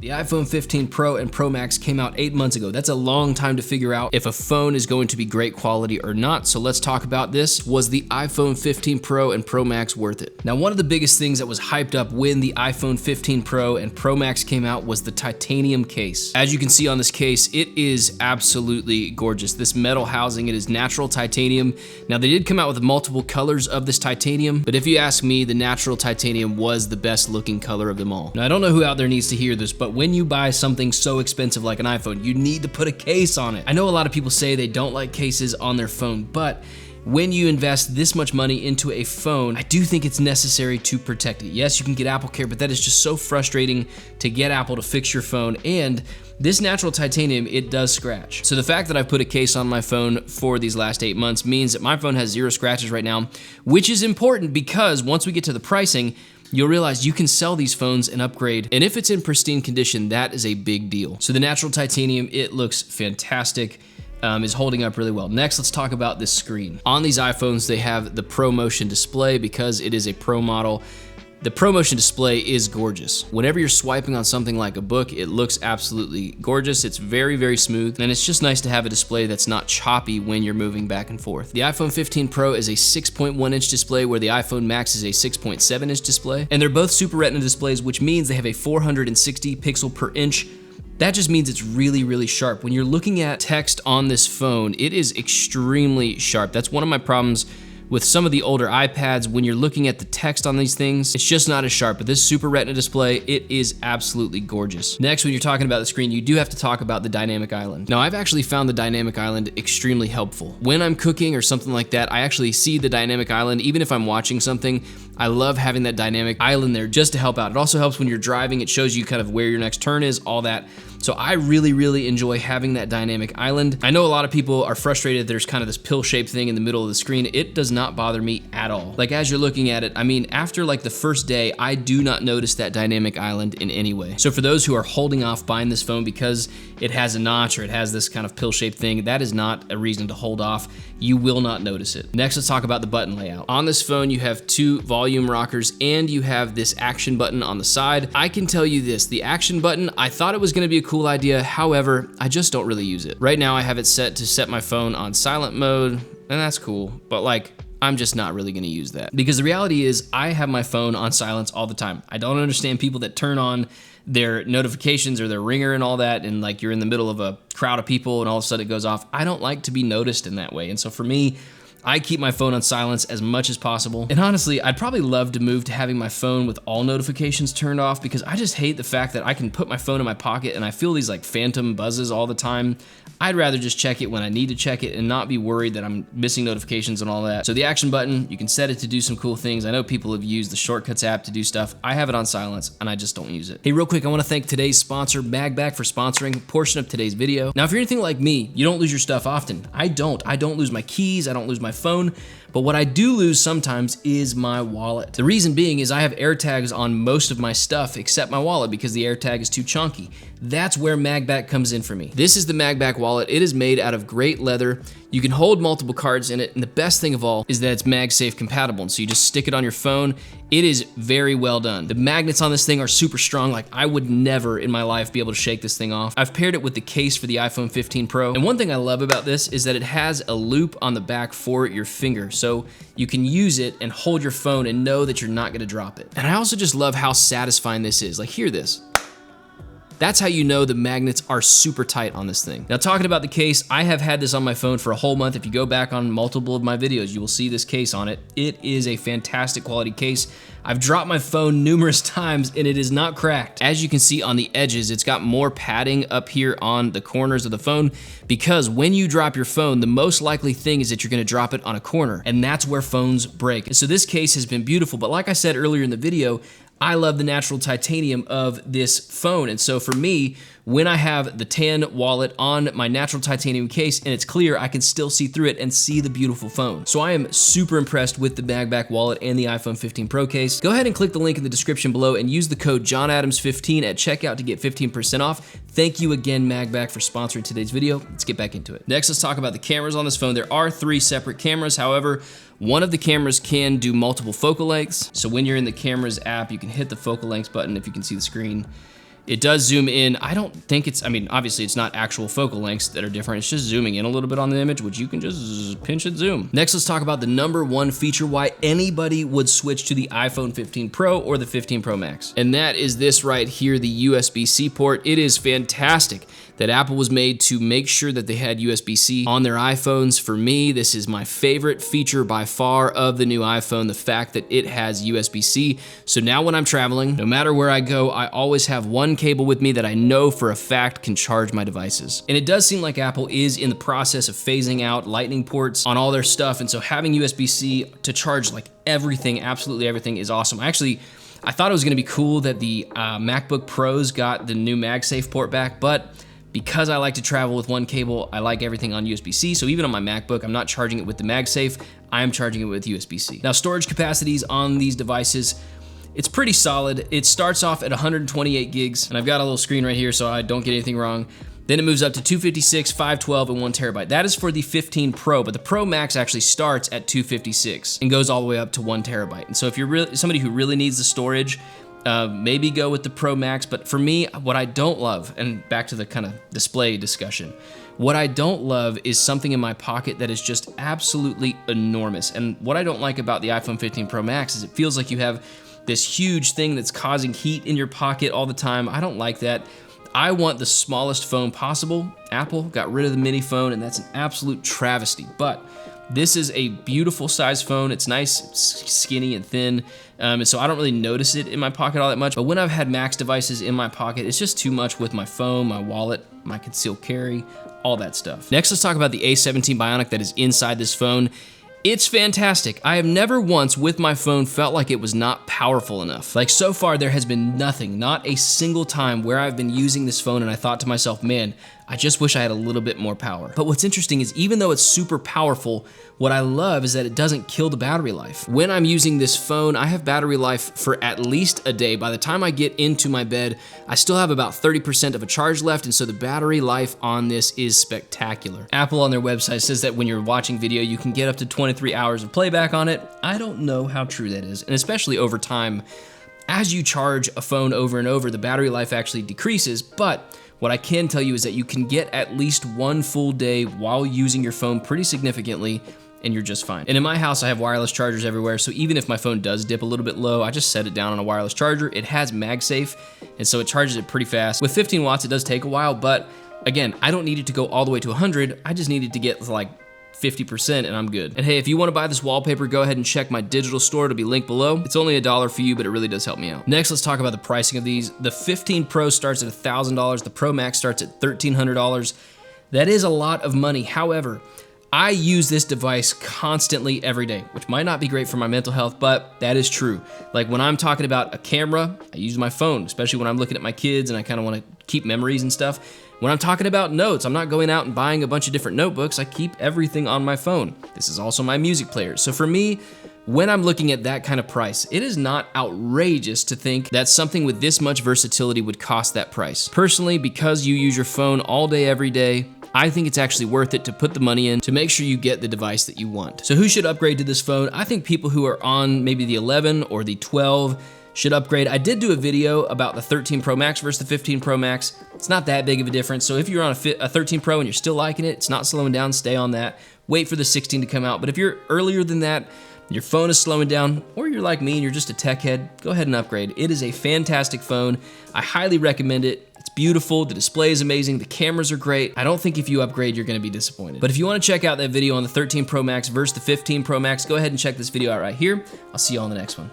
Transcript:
The iPhone 15 Pro and Pro Max came out 8 months ago. That's a long time to figure out if a phone is going to be great quality or not. So let's talk about this. Was the iPhone 15 Pro and Pro Max worth it? Now, one of the biggest things that was hyped up when the iPhone 15 Pro and Pro Max came out was the titanium case. As you can see on this case, it is absolutely gorgeous. This metal housing, it is natural titanium. Now, they did come out with multiple colors of this titanium, but if you ask me, the natural titanium was the best looking color of them all. Now, I don't know who out there needs to hear this, but when you buy something so expensive like an iPhone, you need to put a case on it. I know a lot of people say they don't like cases on their phone, but when you invest this much money into a phone, I do think it's necessary to protect it. Yes, you can get Apple Care, but that is just so frustrating to get Apple to fix your phone. And this natural titanium, it does scratch. So the fact that I've put a case on my phone for these last 8 months means that my phone has 0 scratches right now, which is important because once we get to the pricing, you'll realize you can sell these phones and upgrade, and if it's in pristine condition, that is a big deal. So the natural titanium, it looks fantastic, is holding up really well. Next, let's talk about this screen. On these iPhones, they have the Pro Motion display because it is a Pro model. The Pro Motion display is gorgeous. Whenever you're swiping on something like a book, it looks absolutely gorgeous. It's very, very smooth, and it's just nice to have a display that's not choppy when you're moving back and forth. The iPhone 15 Pro is a 6.1-inch display, where the iPhone Max is a 6.7-inch display, and they're both Super Retina displays, which means they have a 460 pixel per inch. That just means it's really, really sharp. When you're looking at text on this phone, it is extremely sharp. That's one of my problems with some of the older iPads. When you're looking at the text on these things, it's just not as sharp, but this Super Retina display, it is absolutely gorgeous. Next, when you're talking about the screen, you do have to talk about the dynamic island. Now, I've actually found the dynamic island extremely helpful. When I'm cooking or something like that, I actually see the dynamic island. Even if I'm watching something, I love having that dynamic island there just to help out. It also helps when you're driving. It shows you kind of where your next turn is, all that. So I really, really enjoy having that dynamic island. I know a lot of people are frustrated there's kind of this pill-shaped thing in the middle of the screen. It does not bother me at all. Like, as you're looking at it, I mean, after like the first day, I do not notice that dynamic island in any way. So for those who are holding off buying this phone because it has a notch or it has this kind of pill-shaped thing, that is not a reason to hold off. You will not notice it. Next, let's talk about the button layout. On this phone, you have 2 volume rockers and you have this action button on the side. I can tell you this, the action button, I thought it was gonna be a cool idea. However, I just don't really use it. Right now, I have it set to set my phone on silent mode, and that's cool, but like, I'm just not really gonna use that. Because the reality is, I have my phone on silence all the time. I don't understand people that turn on their notifications or their ringer and all that, and like you're in the middle of a crowd of people and all of a sudden it goes off. I don't like to be noticed in that way. And so for me, I keep my phone on silence as much as possible. And honestly, I'd probably love to move to having my phone with all notifications turned off, because I just hate the fact that I can put my phone in my pocket and I feel these like phantom buzzes all the time. I'd rather just check it when I need to check it and not be worried that I'm missing notifications and all that. So the action button, you can set it to do some cool things. I know people have used the Shortcuts app to do stuff. I have it on silence and I just don't use it. Hey, real quick, I wanna thank today's sponsor, MagBack, for sponsoring a portion of today's video. Now, if you're anything like me, you don't lose your stuff often. I don't lose my keys, I don't lose my phone, but what I do lose sometimes is my wallet. The reason being is I have AirTags on most of my stuff except my wallet because the AirTag is too chunky. That's where MagBack comes in for me. This is the MagBack wallet. It is made out of great leather. You can hold multiple cards in it, and the best thing of all is that it's MagSafe compatible, and so you just stick it on your phone. It is very well done. The magnets on this thing are super strong. Like, I would never in my life be able to shake this thing off. I've paired it with the case for the iPhone 15 Pro, and one thing I love about this is that it has a loop on the back for your finger, so you can use it and hold your phone and know that you're not gonna drop it. And I also just love how satisfying this is. Like, hear this. That's how you know the magnets are super tight on this thing. Now, talking about the case, I have had this on my phone for a whole month. If you go back on multiple of my videos, you will see this case on it. It is a fantastic quality case. I've dropped my phone numerous times and it is not cracked. As you can see on the edges, it's got more padding up here on the corners of the phone, because when you drop your phone, the most likely thing is that you're gonna drop it on a corner, and that's where phones break. And so this case has been beautiful, but like I said earlier in the video, I love the natural titanium of this phone. And so for me, when I have the tan wallet on my natural titanium case and it's clear, I can still see through it and see the beautiful phone. So I am super impressed with the MagBack wallet and the iPhone 15 Pro case. Go ahead and click the link in the description below and use the code JohnAdams15 at checkout to get 15% off. Thank you again, MagBack, for sponsoring today's video. Let's get back into it. Next, let's talk about the cameras on this phone. There are 3 separate cameras. However, one of the cameras can do multiple focal lengths. So when you're in the cameras app, you can hit the focal lengths button if you can see the screen. It does zoom in. I don't think it's, I mean, obviously it's not actual focal lengths that are different. It's just zooming in a little bit on the image, which you can just pinch and zoom. Next, let's talk about the #1 feature why anybody would switch to the iPhone 15 Pro or the 15 Pro Max. And that is this right here, the USB-C port. It is fantastic that Apple was made to make sure that they had USB-C on their iPhones. For me, this is my favorite feature by far of the new iPhone, the fact that it has USB-C. So now when I'm traveling, no matter where I go, I always have one cable with me that I know for a fact can charge my devices. And it does seem like Apple is in the process of phasing out Lightning ports on all their stuff, and so having USB-C to charge like everything, absolutely everything, is awesome. I thought it was gonna be cool that the MacBook Pros got the new MagSafe port back, but because I like to travel with one cable, I like everything on USB-C, so even on my MacBook, I'm not charging it with the MagSafe, I am charging it with USB-C. Now, storage capacities on these devices, it's pretty solid. It starts off at 128 gigs, and I've got a little screen right here so I don't get anything wrong. Then it moves up to 256, 512, and 1 terabyte. That is for the 15 Pro, but the Pro Max actually starts at 256 and goes all the way up to 1 terabyte. And so if you're somebody who really needs the storage, maybe go with the Pro Max. But for me, what I don't love, and back to the kind of display discussion, what I don't love is something in my pocket that is just absolutely enormous. And what I don't like about the iPhone 15 Pro Max is it feels like you have this huge thing that's causing heat in your pocket all the time. I don't like that. I want the smallest phone possible. Apple got rid of the mini phone, and that's an absolute travesty. But this is a beautiful size phone. It's nice, it's skinny and thin, and so I don't really notice it in my pocket all that much. But when I've had Max devices in my pocket, it's just too much with my phone, my wallet, my concealed carry, all that stuff. Next, let's talk about the A17 Bionic that is inside this phone. It's fantastic. I have never once with my phone felt like it was not powerful enough. Like so far, there has been nothing, not a single time where I've been using this phone and I thought to myself, man, I just wish I had a little bit more power. But what's interesting is even though it's super powerful, what I love is that it doesn't kill the battery life. When I'm using this phone, I have battery life for at least a day. By the time I get into my bed, I still have about 30% of a charge left, and so the battery life on this is spectacular. Apple on their website says that when you're watching video, you can get up to 23 hours of playback on it. I don't know how true that is, and especially over time, as you charge a phone over and over, the battery life actually decreases, but what I can tell you is that you can get at least one full day while using your phone pretty significantly, and you're just fine. And in my house, I have wireless chargers everywhere, so even if my phone does dip a little bit low, I just set it down on a wireless charger. It has MagSafe, and so it charges it pretty fast. With 15 watts, it does take a while, but again, I don't need it to go all the way to 100. I just need it to get like 50% and I'm good. And hey, if you wanna buy this wallpaper, go ahead and check my digital store. It'll be linked below. It's only $1 for you, but it really does help me out. Next, let's talk about the pricing of these. The 15 Pro starts at $1,000. The Pro Max starts at $1,300. That is a lot of money. However, I use this device constantly every day, which might not be great for my mental health, but that is true. Like when I'm talking about a camera, I use my phone, especially when I'm looking at my kids and I kind of want to keep memories and stuff. When I'm talking about notes, I'm not going out and buying a bunch of different notebooks. I keep everything on my phone. This is also my music player. So for me, when I'm looking at that kind of price, it is not outrageous to think that something with this much versatility would cost that price. Personally, because you use your phone all day, every day, I think it's actually worth it to put the money in to make sure you get the device that you want. So who should upgrade to this phone? I think people who are on maybe the 11 or the 12 should upgrade. I did do a video about the 13 Pro Max versus the 15 Pro Max. It's not that big of a difference. So if you're on a 13 Pro and you're still liking it, it's not slowing down, stay on that. Wait for the 16 to come out. But if you're earlier than that, your phone is slowing down, or you're like me and you're just a tech head, go ahead and upgrade. It is a fantastic phone. I highly recommend it. It's beautiful, the display is amazing, the cameras are great. I don't think if you upgrade, you're gonna be disappointed. But if you wanna check out that video on the 13 Pro Max versus the 15 Pro Max, go ahead and check this video out right here. I'll see you on the next one.